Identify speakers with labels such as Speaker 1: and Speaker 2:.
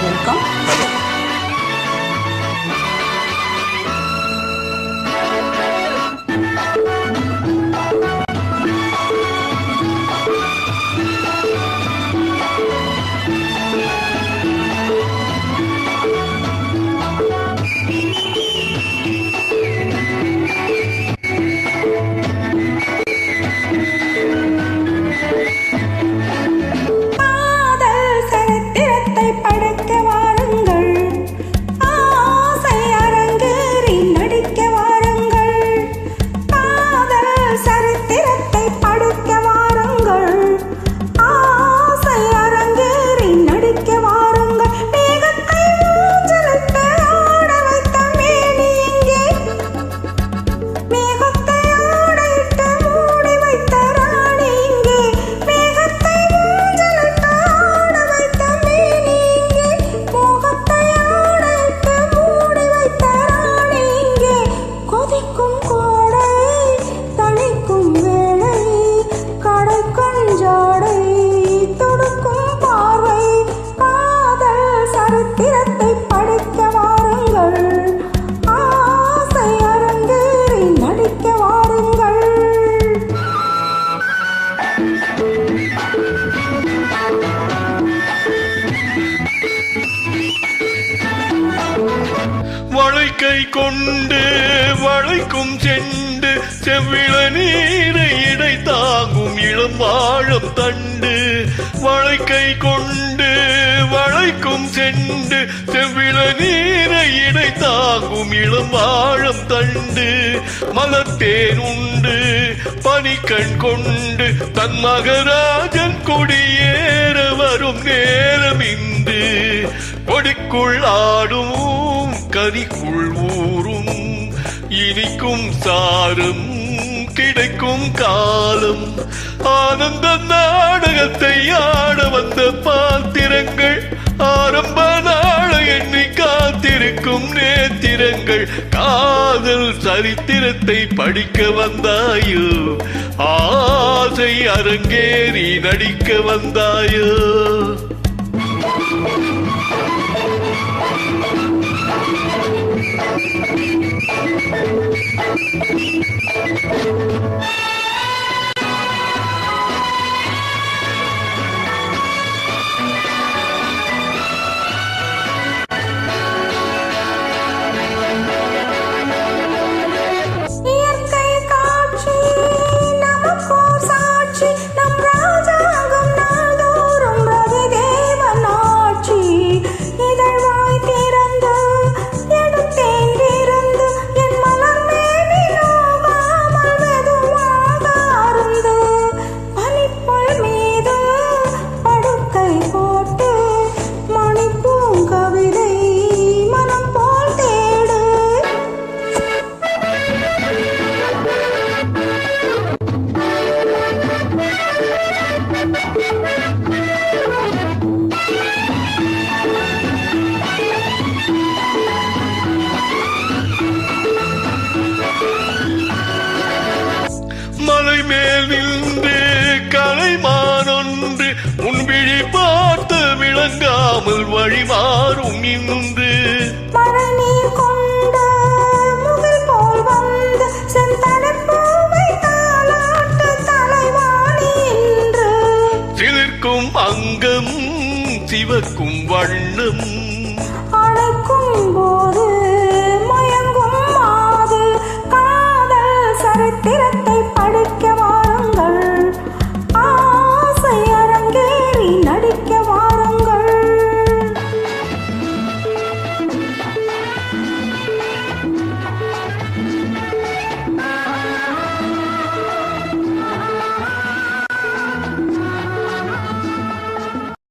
Speaker 1: Welcome.
Speaker 2: வளைக்கை கொண்டு வளைக்கும் cent செவ்விள நீரை இடை தாங்கும் இளம் வாழும் தண்டு. வளைக்கை கொண்டு வளைக்கும் செண்டு செவ்விள நீரை இடை தாங்கும் இளம் வாழும் தண்டு. மலத்தேன் உண்டு பனிக்கண் கொண்டு தன் மகராஜன் கொடியேற வரும் நேரம் இன்று. கொடிக்குள் ஆடும் கனிக்குள் ஊறும் இனிக்கும் சாரும் கிடைக்கும் காலம். ஆனந்த நாடகத்தை ஆட வந்த பாத்திரங்கள் ஆரம்ப நாள எண்ணி காத்திருக்கும் நேத்திரங்கள். காதல் சரித்திரத்தை படிக்க வந்தாயோ, ஆசை அரங்கேறி நடிக்க வந்தாயோ. மலை மேல் நின்று கலைமானொன்று முன்விழி பார்த்து விளங்காமல் வழி மாறும் இன்று. சிலிர்க்கும் அங்கம் சிவக்கும் வண்ணம்
Speaker 3: அழைக்கும் போது மயங்கும் மாது காதல் சரித்திரத்தை